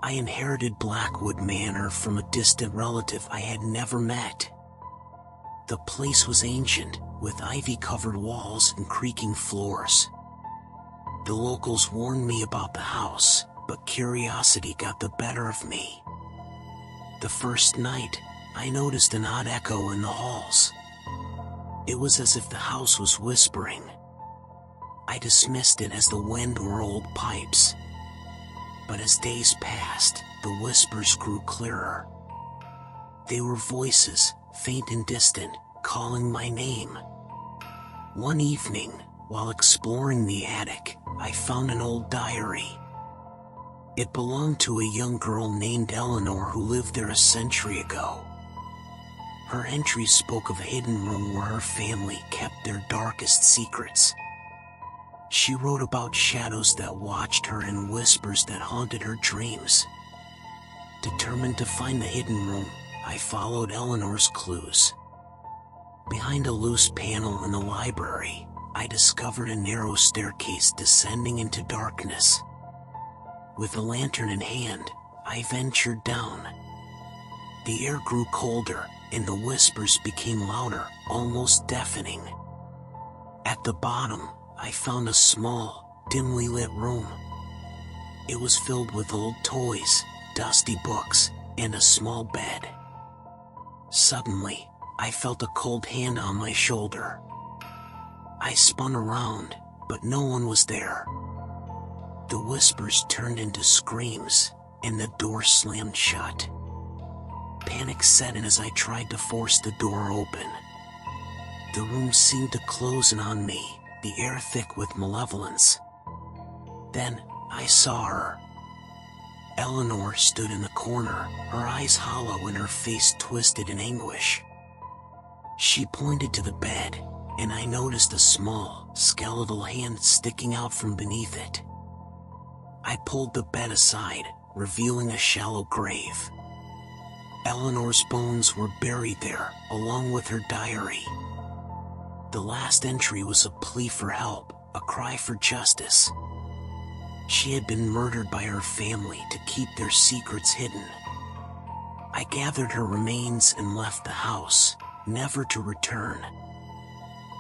I inherited Blackwood Manor from a distant relative I had never met. The place was ancient, with ivy-covered walls and creaking floors. The locals warned me about the house, but curiosity got the better of me. The first night, I noticed an odd echo in the halls. It was as if the house was whispering. I dismissed it as the wind or old pipes. But as days passed, the whispers grew clearer. They were voices, faint and distant, calling my name. One evening, while exploring the attic, I found an old diary. It belonged to a young girl named Eleanor who lived there a century ago. Her entries spoke of a hidden room where her family kept their darkest secrets. She wrote about shadows that watched her and whispers that haunted her dreams. Determined to find the hidden room, I followed Eleanor's clues. Behind a loose panel in the library, I discovered a narrow staircase descending into darkness. With a lantern in hand, I ventured down. The air grew colder, and the whispers became louder, almost deafening. At the bottom, I found a small, dimly lit room. It was filled with old toys, dusty books, and a small bed. Suddenly, I felt a cold hand on my shoulder. I spun around, but no one was there. The whispers turned into screams, and the door slammed shut. Panic set in as I tried to force the door open. The room seemed to close in on me, the air thick with malevolence. Then, I saw her. Eleanor stood in the corner, her eyes hollow and her face twisted in anguish. She pointed to the bed, and I noticed a small, skeletal hand sticking out from beneath it. I pulled the bed aside, revealing a shallow grave. Eleanor's bones were buried there, along with her diary. The last entry was a plea for help, a cry for justice. She had been murdered by her family to keep their secrets hidden. I gathered her remains and left the house, never to return.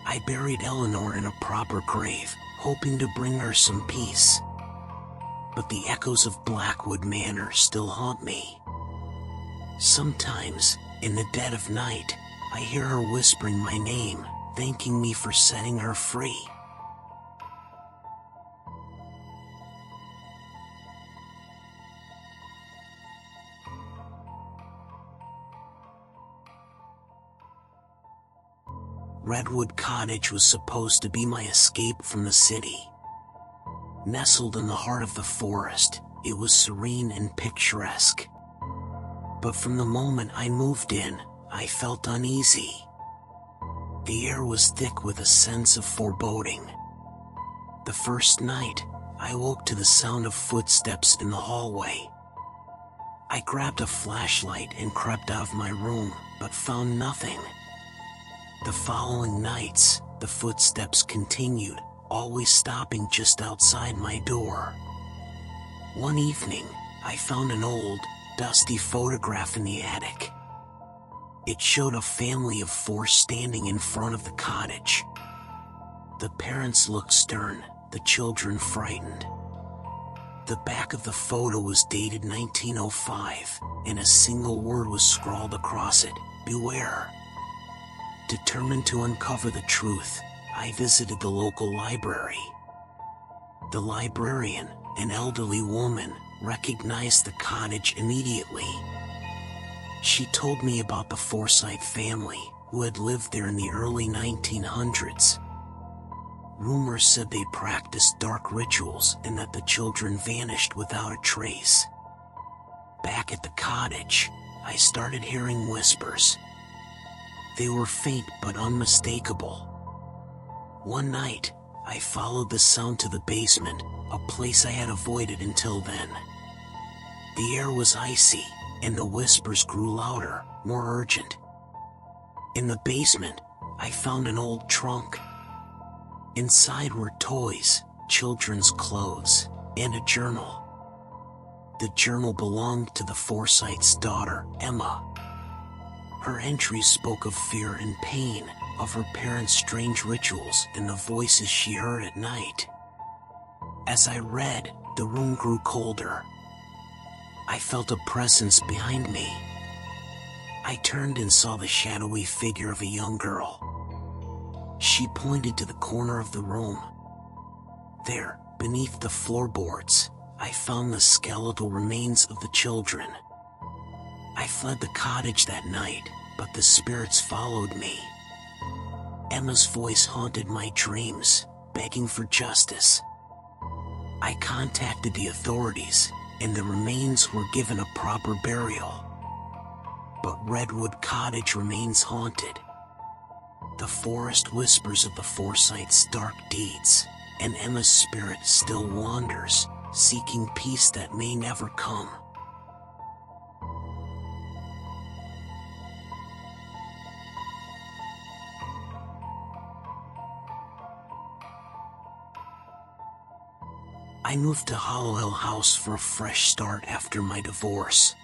I buried Eleanor in a proper grave, hoping to bring her some peace. But the echoes of Blackwood Manor still haunt me. Sometimes, in the dead of night, I hear her whispering my name, thanking me for setting her free. Redwood Cottage was supposed to be my escape from the city. Nestled in the heart of the forest, it was serene and picturesque. But from the moment I moved in, I felt uneasy. The air was thick with a sense of foreboding. The first night, I woke to the sound of footsteps in the hallway. I grabbed a flashlight and crept out of my room, but found nothing. The following nights, the footsteps continued, always stopping just outside my door. One evening, I found an old, dusty photograph in the attic. It showed a family of 4 standing in front of the cottage. The parents looked stern, the children frightened. The back of the photo was dated 1905, and a single word was scrawled across it: "Beware." Determined to uncover the truth, I visited the local library. The librarian, an elderly woman, recognized the cottage immediately. She told me about the Forsyth family, who had lived there in the early 1900s. Rumors said they practiced dark rituals and that the children vanished without a trace. Back at the cottage, I started hearing whispers. They were faint but unmistakable. One night, I followed the sound to the basement, a place I had avoided until then. The air was icy, and the whispers grew louder, more urgent. In the basement, I found an old trunk. Inside were toys, children's clothes, and a journal. The journal belonged to the Forsythe's daughter, Emma. Her entries spoke of fear and pain, of her parents' strange rituals and the voices she heard at night. As I read, the room grew colder. I felt a presence behind me. I turned and saw the shadowy figure of a young girl. She pointed to the corner of the room. There, beneath the floorboards, I found the skeletal remains of the children. I fled the cottage that night, but the spirits followed me. Emma's voice haunted my dreams, begging for justice. I contacted the authorities, and the remains were given a proper burial. But Redwood Cottage remains haunted. The forest whispers of the Forsythe's dark deeds, and Emma's spirit still wanders, seeking peace that may never come. I moved to Hollowell House for a fresh start after my divorce.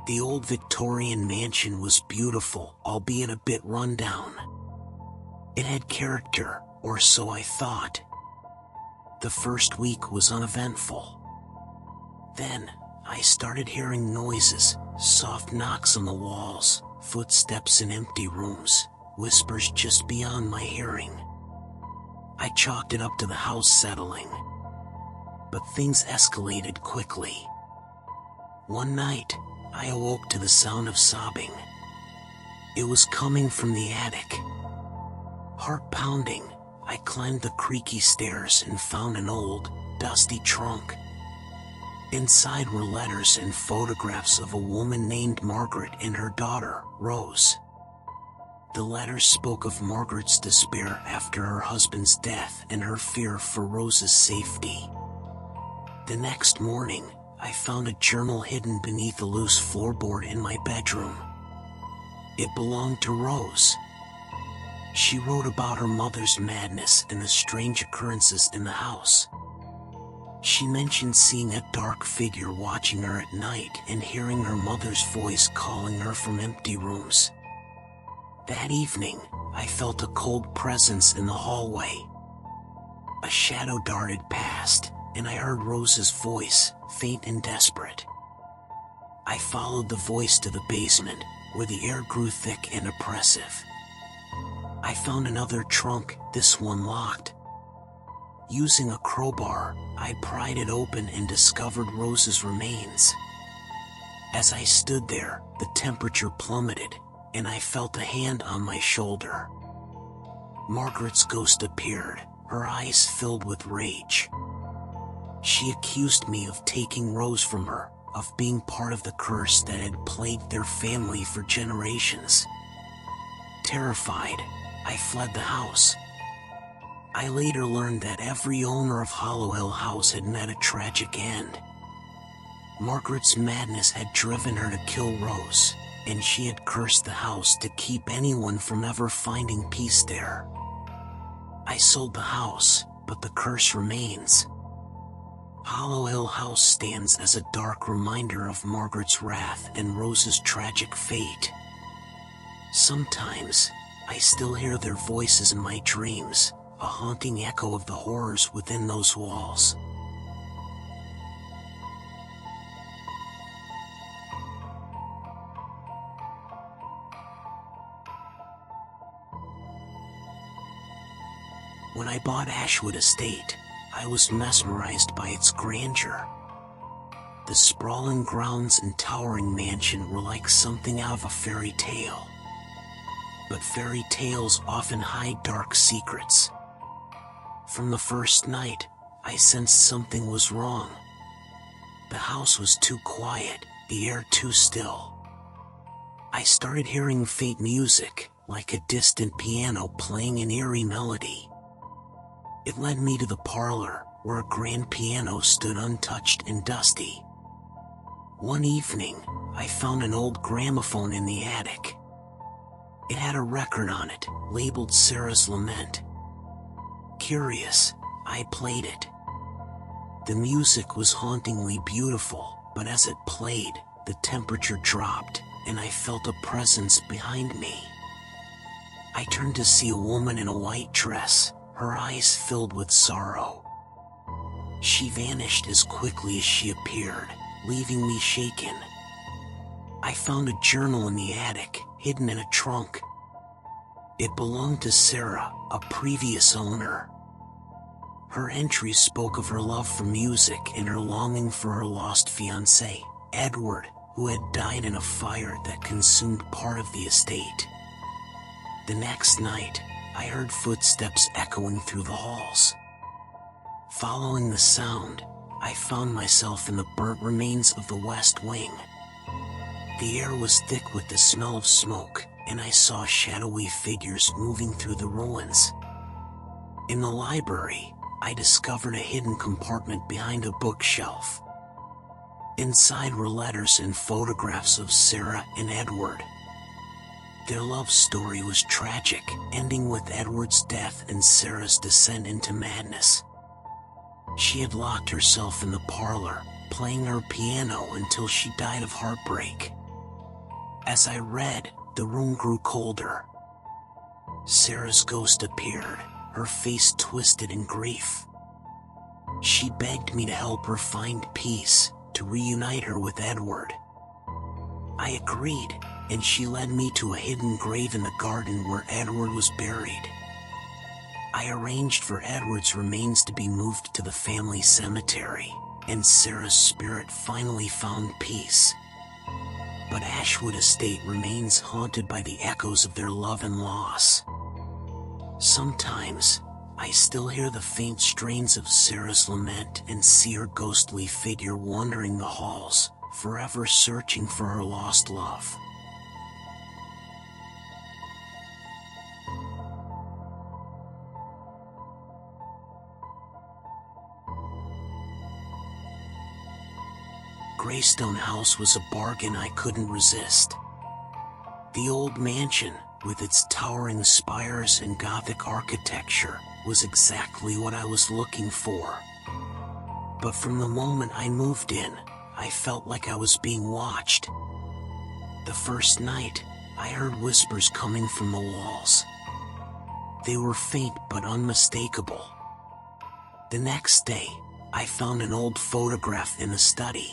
The old Victorian mansion was beautiful, albeit a bit rundown. It had character, or so I thought. The first week was uneventful. Then, I started hearing noises, soft knocks on the walls, footsteps in empty rooms, whispers just beyond my hearing. I chalked it up to the house settling. But things escalated quickly. One night, I awoke to the sound of sobbing. It was coming from the attic. Heart pounding, I climbed the creaky stairs and found an old, dusty trunk. Inside were letters and photographs of a woman named Margaret and her daughter, Rose. The letters spoke of Margaret's despair after her husband's death and her fear for Rose's safety. The next morning, I found a journal hidden beneath a loose floorboard in my bedroom. It belonged to Rose. She wrote about her mother's madness and the strange occurrences in the house. She mentioned seeing a dark figure watching her at night and hearing her mother's voice calling her from empty rooms. That evening, I felt a cold presence in the hallway. A shadow darted past, and I heard Rose's voice, faint and desperate. I followed the voice to the basement, where the air grew thick and oppressive. I found another trunk, this one locked. Using a crowbar, I pried it open and discovered Rose's remains. As I stood there, the temperature plummeted, and I felt a hand on my shoulder. Margaret's ghost appeared, her eyes filled with rage. She accused me of taking Rose from her, of being part of the curse that had plagued their family for generations. Terrified, I fled the house. I later learned that every owner of Hollowell House had met a tragic end. Margaret's madness had driven her to kill Rose, and she had cursed the house to keep anyone from ever finding peace there. I sold the house, but the curse remains. Hollowell House stands as a dark reminder of Margaret's wrath and Rose's tragic fate. Sometimes, I still hear their voices in my dreams, a haunting echo of the horrors within those walls. When I bought Ashwood Estate, I was mesmerized by its grandeur. The sprawling grounds and towering mansion were like something out of a fairy tale. But fairy tales often hide dark secrets. From the first night, I sensed something was wrong. The house was too quiet, the air too still. I started hearing faint music, like a distant piano playing an eerie melody. It led me to the parlor, where a grand piano stood untouched and dusty. One evening, I found an old gramophone in the attic. It had a record on it, labeled Sarah's Lament. Curious, I played it. The music was hauntingly beautiful, but as it played, the temperature dropped, and I felt a presence behind me. I turned to see a woman in a white dress, her eyes filled with sorrow. She vanished as quickly as she appeared, leaving me shaken. I found a journal in the attic, hidden in a trunk. It belonged to Sarah, a previous owner. Her entries spoke of her love for music and her longing for her lost fiancé, Edward, who had died in a fire that consumed part of the estate. The next night, I heard footsteps echoing through the halls. Following the sound, I found myself in the burnt remains of the West Wing. The air was thick with the smell of smoke, and I saw shadowy figures moving through the ruins. In the library, I discovered a hidden compartment behind a bookshelf. Inside were letters and photographs of Sarah and Edward. Their love story was tragic, ending with Edward's death and Sarah's descent into madness. She had locked herself in the parlor, playing her piano until she died of heartbreak. As I read, the room grew colder. Sarah's ghost appeared, her face twisted in grief. She begged me to help her find peace, to reunite her with Edward. I agreed, and she led me to a hidden grave in the garden where Edward was buried. I arranged for Edward's remains to be moved to the family cemetery, and Sarah's spirit finally found peace. But Ashwood Estate remains haunted by the echoes of their love and loss. Sometimes, I still hear the faint strains of Sarah's lament and see her ghostly figure wandering the halls, forever searching for her lost love. Greystone House was a bargain I couldn't resist. The old mansion, with its towering spires and Gothic architecture, was exactly what I was looking for. But from the moment I moved in, I felt like I was being watched. The first night, I heard whispers coming from the walls. They were faint but unmistakable. The next day, I found an old photograph in the study.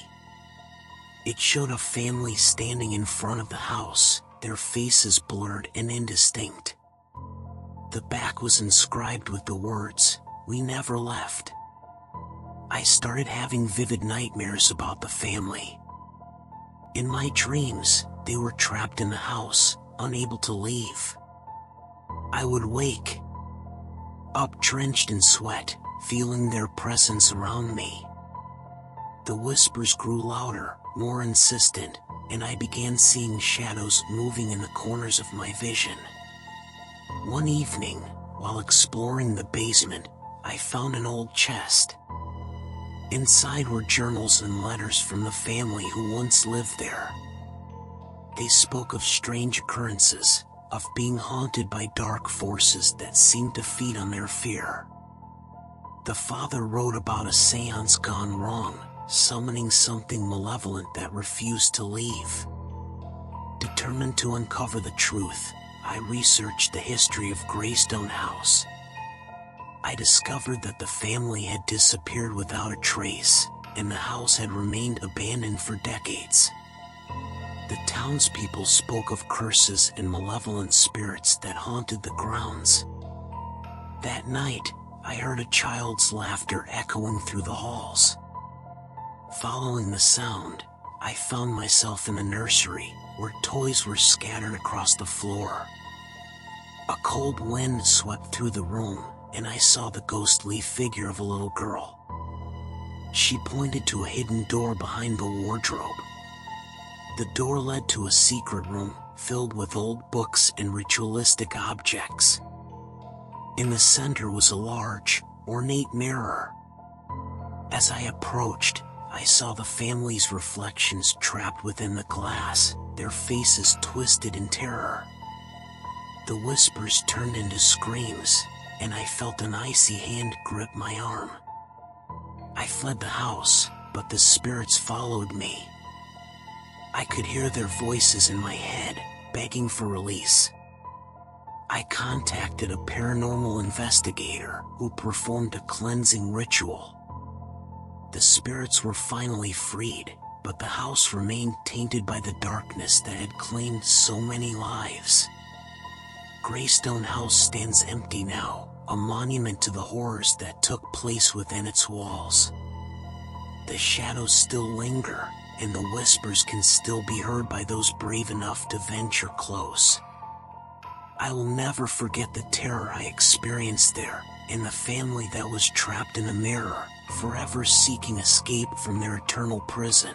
It showed a family standing in front of the house, their faces blurred and indistinct. The back was inscribed with the words, "We never left." I started having vivid nightmares about the family. In my dreams, they were trapped in the house, unable to leave. I would wake up drenched in sweat, feeling their presence around me. The whispers grew louder, more insistent, and I began seeing shadows moving in the corners of my vision. One evening, while exploring the basement, I found an old chest. Inside were journals and letters from the family who once lived there. They spoke of strange occurrences, of being haunted by dark forces that seemed to feed on their fear. The father wrote about a seance gone wrong, summoning something malevolent that refused to leave. Determined to uncover the truth, I researched the history of Greystone House. I discovered that the family had disappeared without a trace, and the house had remained abandoned for decades. The townspeople spoke of curses and malevolent spirits that haunted the grounds. That night, I heard a child's laughter echoing through the halls. Following the sound, I found myself in the nursery, where toys were scattered across the floor. A cold wind swept through the room, and I saw the ghostly figure of a little girl. She pointed to a hidden door behind the wardrobe. The door led to a secret room, filled with old books and ritualistic objects. In the center was a large, ornate mirror. As I approached, I saw the family's reflections trapped within the glass, their faces twisted in terror. The whispers turned into screams, and I felt an icy hand grip my arm. I fled the house, but the spirits followed me. I could hear their voices in my head, begging for release. I contacted a paranormal investigator who performed a cleansing ritual. The spirits were finally freed, but the house remained tainted by the darkness that had claimed so many lives. Greystone House stands empty now, a monument to the horrors that took place within its walls. The shadows still linger, and the whispers can still be heard by those brave enough to venture close. I will never forget the terror I experienced there, and the family that was trapped in a mirror, forever seeking escape from their eternal prison.